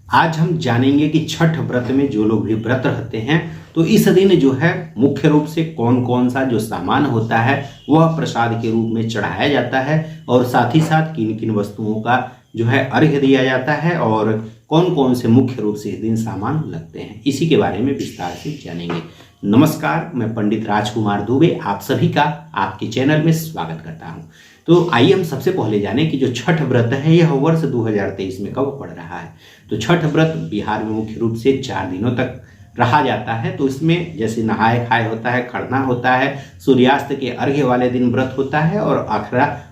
आज हम जानेंगे कि छठ व्रत में जो लोग भी व्रत रहते हैं तो इस दिन जो है मुख्य रूप से कौन कौन सा जो सामान होता है वह प्रसाद के रूप में चढ़ाया जाता है और साथ ही साथ किन किन वस्तुओं का जो है अर्घ्य दिया जाता है और कौन कौन से मुख्य रूप से इस दिन सामान लगते हैं, इसी के बारे में विस्तार से जानेंगे। नमस्कार, मैं पंडित राजकुमार दुबे आप सभी का आपके चैनल में स्वागत करता हूं। तो आइए हम सबसे पहले जाने कि जो छठ व्रत है यह वर्ष 2023 में कब पड़ रहा है। तो छठ व्रत बिहार में मुख्य रूप से 4 दिनों तक रहा जाता है। तो इसमें जैसे नहाए खाए होता है, खरना होता है, सूर्यास्त के अर्घ्य वाले दिन व्रत होता है और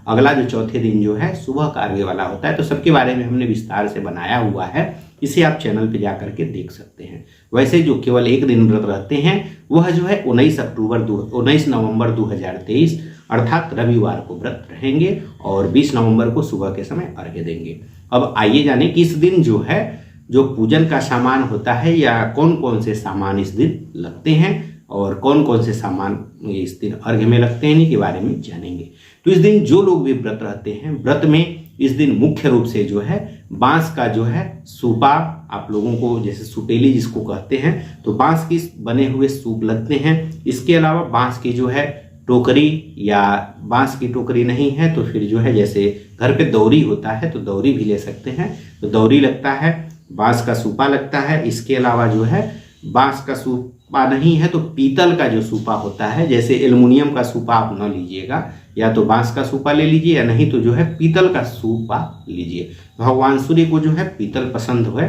अगला जो चौथे दिन जो है सुबह का अर्घ्य वाला होता है। तो सबके बारे में हमने विस्तार से बनाया हुआ है, इसे आप चैनल पे जा करके देख सकते हैं। वैसे जो केवल एक दिन व्रत रहते हैं वह जो है 19 नवंबर 2023 अर्थात रविवार को व्रत रहेंगे और 20 नवंबर को सुबह के समय अर्घ्य देंगे। अब आइए जाने कि इस दिन जो है जो पूजन का सामान होता है या कौन कौन से सामान इस दिन लगते हैं और कौन कौन से सामान इस दिन अर्घ्य में लगते हैं, इन्हीं के बारे में जानेंगे। तो इस दिन जो लोग भी व्रत रहते हैं, व्रत में इस दिन मुख्य रूप से जो है बांस का जो है सूपा, आप लोगों को जैसे सुटेली जिसको कहते हैं, तो बांस की बने हुए सूप लगते हैं। इसके अलावा बांस की जो है टोकरी या बांस की टोकरी नहीं है तो फिर जो है जैसे घर पे दौरी होता है तो दौरी भी ले सकते हैं, तो दौरी लगता है, बांस का सूपा लगता है। इसके अलावा जो है बांस का सूपा नहीं है तो पीतल का जो सूपा होता है, जैसे एल्युमिनियम का सूपा आप न लीजिएगा, या तो बांस का सूपा ले लीजिए या नहीं तो जो है पीतल का सूपा लीजिए। भगवान सूर्य को जो है पीतल पसंद है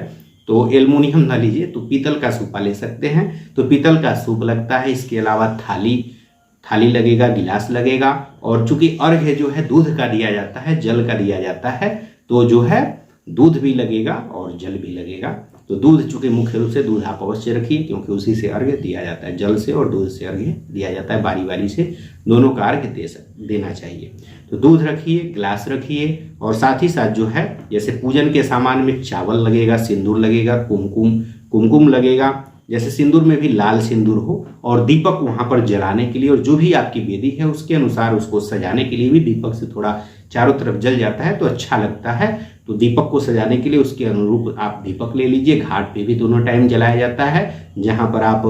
तो एल्युमिनियम न लीजिए, तो पीतल का सूपा ले सकते हैं, तो पीतल का सूप लगता है। इसके अलावा थाली लगेगा, गिलास लगेगा और चूंकि अर्घ्य जो है दूध का दिया जाता है, जल का दिया जाता है, तो जो है दूध भी लगेगा और जल भी लगेगा। तो दूध चूंकि मुख्य रूप से दूध आप अवश्य रखिए क्योंकि उसी से अर्घ्य दिया जाता है, जल से और दूध से अर्घ्य दिया जाता है, बारी बारी से दोनों का अर्घ्य देना चाहिए। तो दूध रखिए, गिलास रखिए और साथ ही साथ जो है जैसे पूजन के सामान में चावल लगेगा, सिंदूर लगेगा, कुमकुम लगेगा, जैसे सिंदूर में भी लाल सिंदूर हो, और दीपक वहां पर जलाने के लिए और जो भी आपकी वेदी है उसके अनुसार उसको सजाने के लिए भी दीपक से थोड़ा चारों तरफ जल जाता है तो अच्छा लगता है। तो दीपक को सजाने के लिए उसके अनुरूप आप दीपक ले लीजिए। घाट पे भी दोनों टाइम जलाया जाता है, जहां पर आप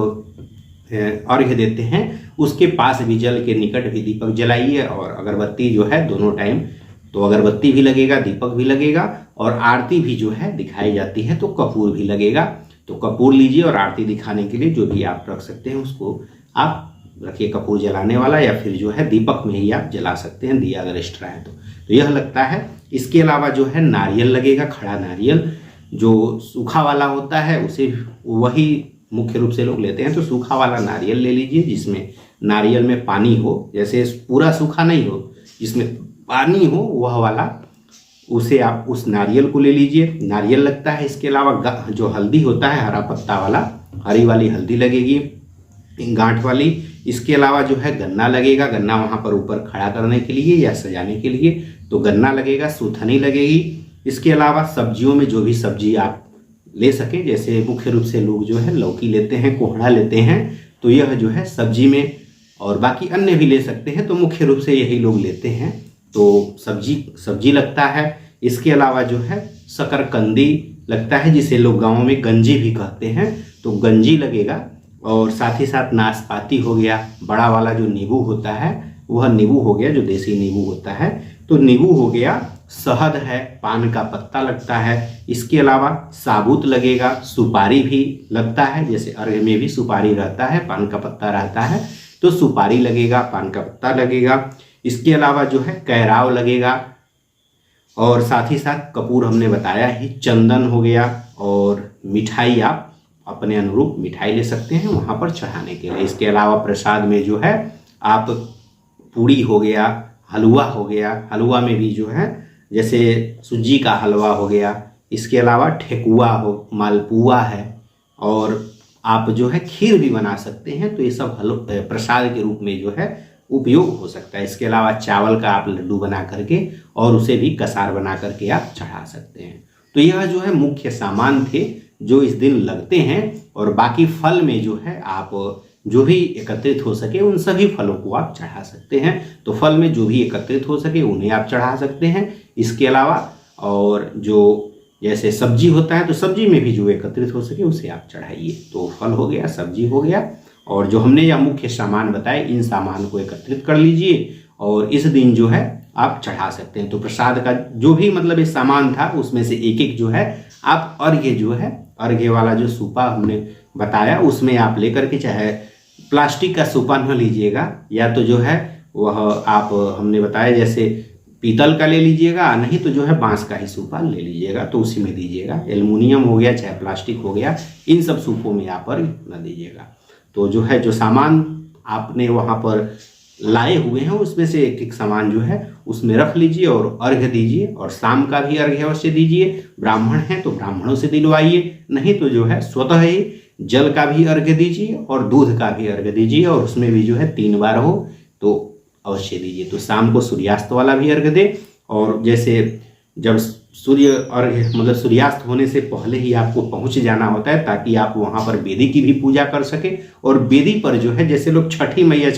अर्घ्य देते हैं उसके पास भी जल के निकट भी दीपक जलाइए और अगरबत्ती जो है दोनों टाइम, तो अगरबत्ती भी लगेगा, दीपक भी लगेगा और आरती भी जो है दिखाई जाती है तो कपूर भी लगेगा। तो कपूर लीजिए और आरती दिखाने के लिए जो भी आप रख सकते हैं उसको आप रखिए, कपूर जलाने वाला, या फिर जो है दीपक में ही आप जला सकते हैं, दिया अगर एक्स्ट्रा है तो यह लगता है। इसके अलावा जो है नारियल लगेगा, खड़ा नारियल जो सूखा वाला होता है उसे वही मुख्य रूप से लोग लेते हैं, तो सूखा वाला नारियल ले लीजिए जिसमें नारियल में पानी हो, जैसे पूरा सूखा नहीं हो, जिसमें पानी हो वह वाला, उसे आप उस नारियल को ले लीजिए, नारियल लगता है। इसके अलावा जो हल्दी होता है हरा पत्ता वाला, हरी वाली हल्दी लगेगी, गांठ वाली। इसके अलावा जो है गन्ना लगेगा, गन्ना वहां पर ऊपर खड़ा करने के लिए या सजाने के लिए तो गन्ना लगेगा, सूथनी लगेगी। इसके अलावा सब्जियों में जो भी सब्जी आप ले सकें, जैसे मुख्य रूप से लोग जो है लौकी लेते हैं, कोहड़ा लेते हैं, तो यह जो है सब्जी में, और बाकी अन्य भी ले सकते हैं, तो मुख्य रूप से यही लोग लेते हैं, तो सब्जी लगता है। इसके अलावा जो है शकरकंदी लगता है, जिसे लोग गाँव में गंजी भी कहते हैं, तो गंजी लगेगा। और साथ ही साथ नाशपाती हो गया, बड़ा वाला जो नींबू होता है वह नींबू हो गया, जो देसी नींबू होता है तो नींबू हो गया, शहद है, पान का पत्ता लगता है। इसके अलावा साबुत लगेगा, सुपारी भी लगता है, जैसे अर्घ्य में भी सुपारी रहता है, पान का पत्ता रहता है, तो सुपारी लगेगा, पान का पत्ता लगेगा। इसके अलावा जो है कैराव लगेगा और साथ ही साथ कपूर हमने बताया ही, चंदन हो गया और मिठाई आप अपने अनुरूप मिठाई ले सकते हैं वहां पर चढ़ाने के लिए। इसके अलावा प्रसाद में जो है आप पूड़ी हो गया, हलवा हो गया, हलवा में भी जो है जैसे सूजी का हलवा हो गया, इसके अलावा ठेकुआ हो, मालपुआ है, और आप जो है खीर भी बना सकते हैं, तो ये सब प्रसाद के रूप में जो है उपयोग हो सकता है। इसके अलावा चावल का आप लड्डू बना करके और उसे भी कसार बना करके आप चढ़ा सकते हैं। तो यह जो है मुख्य सामान थे जो इस दिन लगते हैं, और बाकी फल में जो है आप जो भी एकत्रित हो सके उन सभी फलों को आप चढ़ा सकते हैं। तो फल में जो भी एकत्रित हो सके उन्हें आप चढ़ा सकते हैं। इसके अलावा और जो जैसे सब्जी होता है तो सब्जी में भी जो एकत्रित हो सके उसे आप चढ़ाइए। तो फल हो गया, सब्जी हो गया, और जो हमने यह मुख्य सामान बताए इन सामान को एकत्रित कर लीजिए और इस दिन जो है आप चढ़ा सकते हैं। तो प्रसाद का जो भी मतलब ये सामान था उसमें से एक एक जो है आप अर्घ्य जो है, अर्घ्य वाला जो सूपा हमने बताया उसमें आप लेकर के, चाहे प्लास्टिक का सूपा न लीजिएगा, या तो जो है वह आप हमने बताया जैसे पीतल का ले लीजिएगा, नहीं तो जो है बांस का ही सूपा ले लीजिएगा, तो उसी में दीजिएगा। एल्युमिनियम हो गया चाहे प्लास्टिक हो गया, इन सब सूपों में आप अर्घ्य न दीजिएगा। तो जो है जो सामान आपने वहाँ पर लाए हुए हैं उसमें से एक एक सामान जो है उसमें रख लीजिए और अर्घ्य दीजिए। और शाम का भी अर्घ्य अवश्य दीजिए। ब्राह्मण हैं तो ब्राह्मणों से दिलवाइए, नहीं तो जो है स्वतः ही जल का भी अर्घ्य दीजिए और दूध का भी अर्घ्य दीजिए, और उसमें भी जो है 3 बार हो तो अवश्य दीजिए। तो शाम को सूर्यास्त वाला भी अर्घ्य दे, और जैसे जब सूर्य अर्घ्य मतलब सूर्यास्त होने से पहले ही आपको पहुंच जाना होता है ताकि आप वहां पर वेदी की भी पूजा कर सके। और वेदी पर जो है जैसे लोग छठी मैया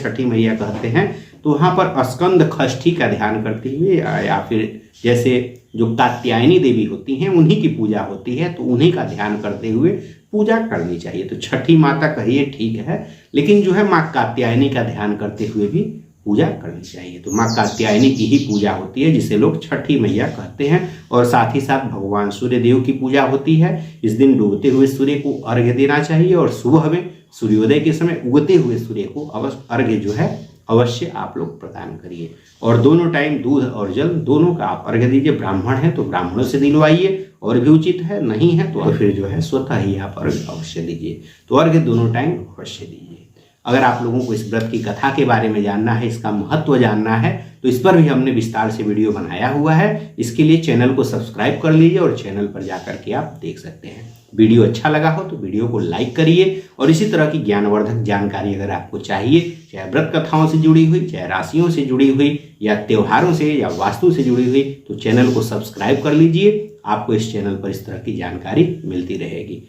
कहते हैं, तो वहां पर स्कंद षष्ठी का ध्यान करते हुए, या फिर जैसे जो कात्यायनी देवी होती हैं उन्हीं की पूजा होती है तो उन्हीं का ध्यान करते हुए पूजा करनी चाहिए। तो छठी माता कहिए ठीक है, लेकिन जो है माँ कात्यायनी का ध्यान करते हुए भी पूजा करनी चाहिए। तो माँ कात्यायनी की ही पूजा होती है जिसे लोग छठी मैया कहते हैं। और साथ ही साथ भगवान सूर्य देव की पूजा होती है। इस दिन डूबते हुए सूर्य को अर्घ्य देना चाहिए, और सुबह में सूर्योदय के समय उगते हुए सूर्य को अर्घ्य जो है अवश्य आप लोग प्रदान करिए। और दोनों टाइम दूध और जल दोनों का आप अर्घ्य दीजिए। ब्राह्मण है तो ब्राह्मणों से दिलवाइए और भी उचित है, नहीं है तो फिर जो है स्वतः ही आप अर्घ्य अवश्य दीजिए। तो अर्घ्य दोनों टाइम अवश्य दीजिए। अगर आप लोगों को इस व्रत की कथा के बारे में जानना है, इसका महत्व जानना है, तो इस पर भी हमने विस्तार से वीडियो बनाया हुआ है। इसके लिए चैनल को सब्सक्राइब कर लीजिए और चैनल पर जाकर के आप देख सकते हैं। वीडियो अच्छा लगा हो तो वीडियो को लाइक करिए, और इसी तरह की ज्ञानवर्धक जानकारी अगर आपको चाहिए, चाहे व्रत कथाओं से जुड़ी हुई, चाहे राशियों से जुड़ी हुई, या त्योहारों से या वास्तु से जुड़ी हुई, तो चैनल को सब्सक्राइब कर लीजिए। आपको इस चैनल पर इस तरह की जानकारी मिलती रहेगी।